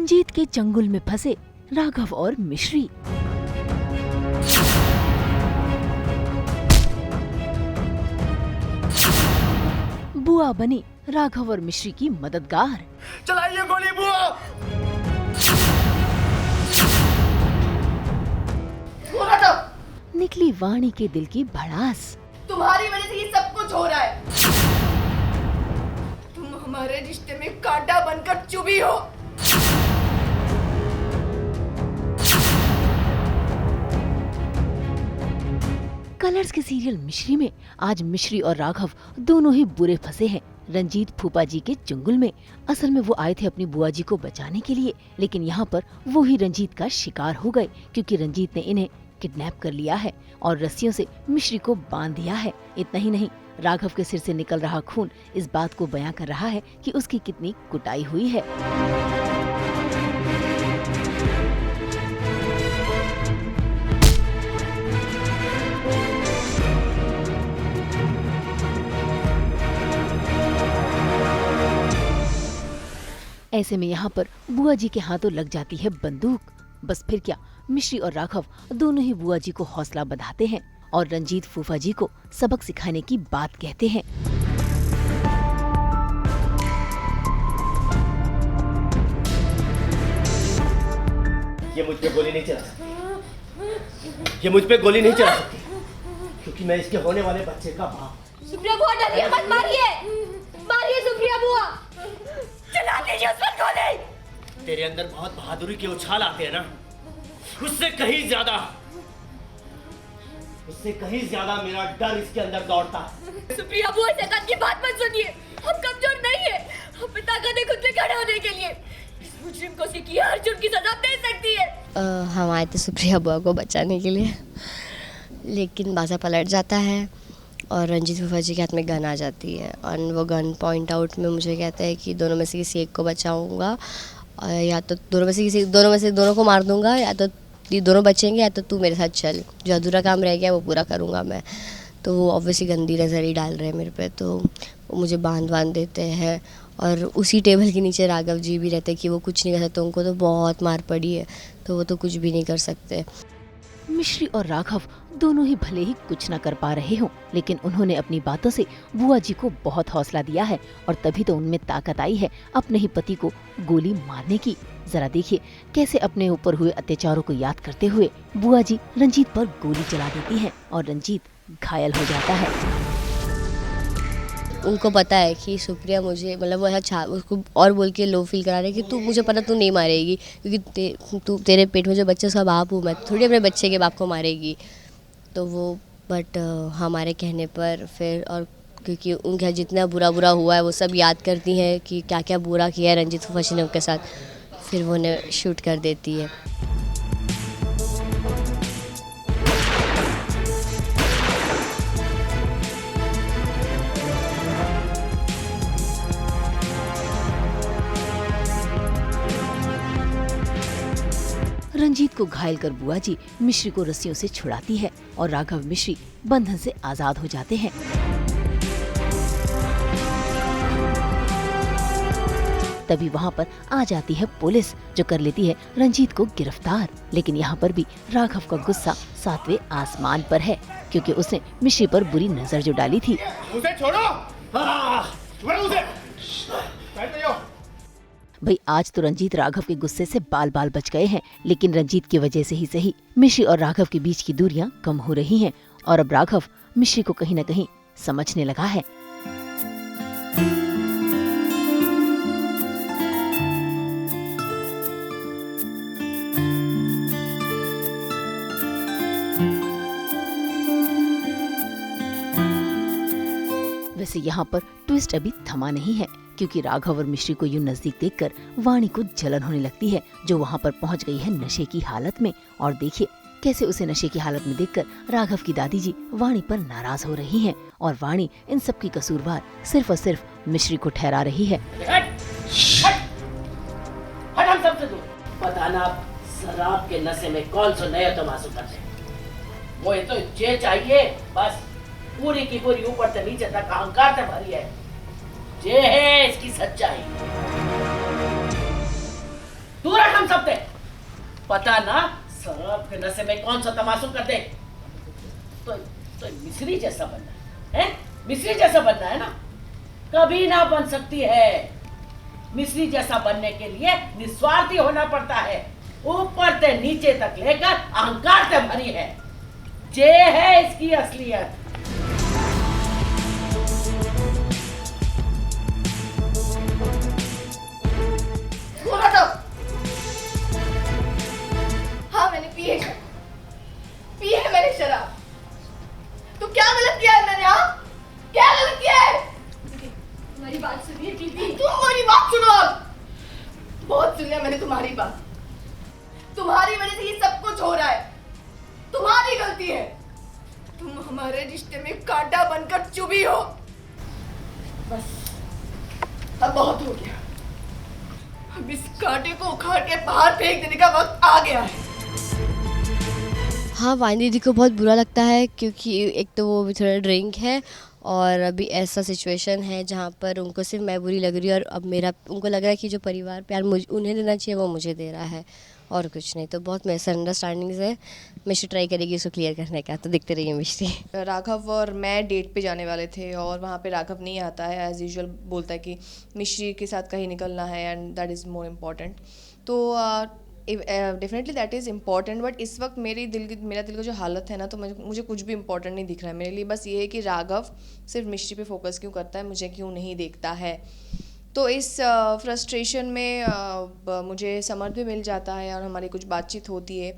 रंजीत के चंगुल में फंसे राघव और मिश्री। बुआ बनी राघव और मिश्री की मददगार। चलाइए गोली बुआ। निकली वाणी के दिल की भड़ास। तुम्हारी वजह से ये सब कुछ हो रहा है। तुम हमारे रिश्ते में कांटा बनकर चुभी हो। कलर्स के सीरियल मिश्री में आज मिश्री और राघव दोनों ही बुरे फंसे हैं रंजीत फूफा जी के चंगुल में। असल में वो आए थे अपनी बुआ जी को बचाने के लिए, लेकिन यहाँ पर वो ही रंजीत का शिकार हो गए, क्योंकि रंजीत ने इन्हें किडनैप कर लिया है और रस्सियों से मिश्री को बांध दिया है। इतना ही नहीं, राघव के सिर से निकल रहा खून इस बात को बयां कर रहा है कि उसकी कितनी कुटाई हुई है। ऐसे में यहाँ पर बुआ जी के हाथों लग जाती है बंदूक। बस फिर क्या, मिश्री और राघव दोनों ही बुआ जी को हौसला बढ़ाते हैं और रंजीत फूफा जी को सबक सिखाने की बात कहते हैं। ये मुझ पे गोली नहीं चला सकती, ये मुझ पे गोली नहीं चला सकती, क्योंकि मैं इसके होने वाले बच्चे का बाप। सुप्रिया बुआ डरिए मत, मारिए मारिए सुप्रिया बुआ, चला दीजिए उस पर गोली। तेरे अंदर बहुत बहादुरी के उछाल आते हैं ना, उससे कहीं ज्यादा मेरा डर इसके अंदर दौड़ता है। सुप्रिया बुआ से कद की बात मत सुनिए, हम कमजोर नहीं है, हम पे ताकत है खुद पे खड़े होने के लिए। इस मुजरिम को सीखिए, हर जुर्म की सजा दे सकती है। हम आए थे सुप्रिया बुआ को बचाने के लिए, लेकिन बाजा पलट जाता है और रंजीत फूफा जी के हाथ में गन आ जाती है और वो गन पॉइंट आउट में मुझे कहता है कि दोनों में से किसी एक को बचाऊंगा, या तो दोनों को मार दूंगा, या तो ये दोनों बचेंगे, या तो तू मेरे साथ चल, जो अधूरा काम रह गया वो पूरा करूंगा मैं। तो वो ऑब्वियसली गंदी नज़र ही डाल रहे हैं मेरे पे, तो वो मुझे बांध देते हैं। और उसी टेबल के नीचे राघव जी भी रहते कि वो कुछ नहीं कर सकते, उनको तो बहुत मार पड़ी है, तो वो तो कुछ भी नहीं कर सकते। मिश्री और राघव दोनों ही भले ही कुछ न कर पा रहे हों, लेकिन उन्होंने अपनी बातों से बुआ जी को बहुत हौसला दिया है और तभी तो उनमें ताकत आई है अपने ही पति को गोली मारने की। जरा देखिए कैसे अपने ऊपर हुए अत्याचारों को याद करते हुए बुआ जी रंजीत पर गोली चला देती हैं और रंजीत घायल हो जाता है। उनको पता है कि सुप्रिया मुझे, मतलब वो ऐसा उसको और बोल के लो फील करा रहे कि तू, मुझे पता तू नहीं मारेगी, क्योंकि तू, तेरे पेट में जो बच्चे उसका बाप हूँ मैं, थोड़ी अपने बच्चे के बाप को मारेगी। तो वो बट हमारे कहने पर फिर, और क्योंकि उनके जितना बुरा हुआ है वो सब याद करती हैं कि क्या क्या बुरा किया है रंजीत फूफा जी ने उनके साथ, फिर वो उन्हें शूट कर देती है। रंजीत को घायल कर बुआ जी मिश्री को रस्सियों से छुड़ाती है और राघव मिश्री बंधन से आजाद हो जाते हैं। तभी वहाँ पर आ जाती है पुलिस, जो कर लेती है रंजीत को गिरफ्तार। लेकिन यहाँ पर भी राघव का गुस्सा 7वें आसमान पर है, क्योंकि उसने मिश्री पर बुरी नजर जो डाली थी। उसे छोड़ो, उसे। भाई आज तो रंजीत राघव के गुस्से से बाल बाल बच गए हैं, लेकिन रंजीत की वजह से ही सही मिश्री और राघव के बीच की दूरियां कम हो रही हैं और अब राघव मिश्री को कहीं न कहीं समझने लगा है। वैसे यहाँ पर ट्विस्ट अभी थमा नहीं है, क्योंकि राघव और मिश्री को यूं नजदीक देखकर वाणी को जलन होने लगती है, जो वहाँ पर पहुँच गई है नशे की हालत में। और देखिए कैसे उसे नशे की हालत में देखकर राघव की दादी जी वाणी पर नाराज हो रही हैं और वाणी इन सब की कसूरवार सिर्फ और सिर्फ मिश्री को ठहरा रही है। हम सबसे दूर। बताना शराब के नशे में कौन सा नया तमाशा करते हैं? वो ये तो जे चाहिए बस, पूरी की पूरी ऊपर से नीचे तक अहंकार से भरी है। ये है इसकी सच्चाई। तू रख हम सब थे। पता ना शराब के नशे में कौन सा तमाशा कर दे। तो मिस्री जैसा बनना है, मिस्री जैसा बनना है ना, कभी ना बन सकती है। मिस्री जैसा बनने के लिए निस्वार्थी होना पड़ता है, ऊपर से नीचे तक लेकर अहंकार से भरी है। ये है इसकी असलियत। हाँ मैंने पी है शराब, पी है मैंने शराब। तो क्या गलत किया है मैंने? हाँ क्या गलत किया है? तुम्हारी बात सुनिए दीदी, तुम्हारी बात सुनो। अब बहुत सुन लिया मैंने तुम्हारी बात। तुम्हारी वजह से ये सब कुछ हो रहा है, तुम्हारी गलती है। तुम हमारे रिश्ते में कांटा बनकर चुभी हो। बस अब बहुत हो गया। अब इस कांटे को उखाड़ के बाहर फेंक देने का वक्त आ गया है। हाँ, वानी दीदी को बहुत बुरा लगता है क्योंकि एक तो वो भी थोड़ा ड्रिंक है और अभी ऐसा सिचुएशन है जहाँ पर उनको सिर्फ मैं बुरी लग रही हूँ और अब मेरा उनको लग रहा है कि जो परिवार प्यार मुझे उन्हें देना चाहिए वो मुझे दे रहा है और कुछ नहीं। तो बहुत मिसअंडरस्टैंडिंग्स है। मिश्री ट्राई करेगी उसको क्लियर करने का, तो देखते रहिए मिश्री। राघव और मैं डेट पे जाने वाले थे और वहाँ पे राघव नहीं आता है, एज़ यूजुअल बोलता है कि मिश्री के साथ कहीं निकलना है and that is more important. तो definitely that is important, but इस वक्त मेरा दिल का जो हालत है ना, तो मुझे कुछ भी इम्पॉर्टेंट नहीं दिख रहा है मेरे लिए। बस ये है कि राघव सिर्फ मिश्री पे फोकस क्यों करता है, मुझे क्यों नहीं देखता है। तो इस फ्रस्ट्रेशन में मुझे समर भी मिल जाता है और हमारी कुछ बातचीत होती है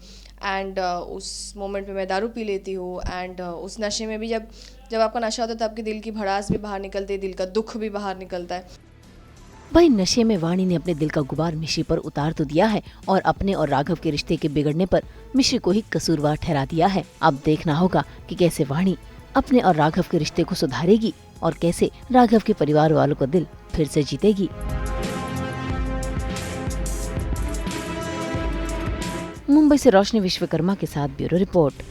एंड उस मोमेंट में मैं दारू पी लेती हूँ एंड उस नशे में भी जब आपका नशा होता है तो आपके दिल की भड़ास भी बाहर निकलती है, दिल का दुख भी बाहर निकलता है। भाई नशे में वाणी ने अपने दिल का गुबार मिश्री पर उतार तो दिया है और अपने और राघव के रिश्ते के बिगड़ने पर मिश्री को ही कसूरवार ठहरा दिया है। अब देखना होगा कि कैसे वाणी अपने और राघव के रिश्ते को सुधारेगी और कैसे राघव के परिवार वालों का दिल फिर से जीतेगी। मुंबई से रोशनी विश्वकर्मा के साथ ब्यूरो रिपोर्ट।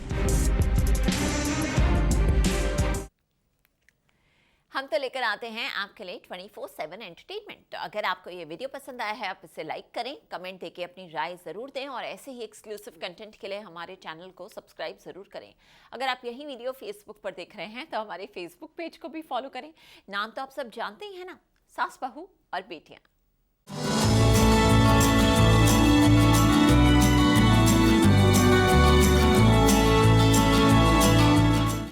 हम तो लेकर आते हैं आपके लिए 24/7 एंटरटेनमेंट। तो अगर आपको ये वीडियो पसंद आया है आप इसे लाइक करें, कमेंट देके अपनी राय ज़रूर दें और ऐसे ही एक्सक्लूसिव कंटेंट के लिए हमारे चैनल को सब्सक्राइब ज़रूर करें। अगर आप यही वीडियो फेसबुक पर देख रहे हैं तो हमारे फेसबुक पेज को भी फॉलो करें। नाम तो आप सब जानते ही हैं ना, सास बहू और बेटियाँ।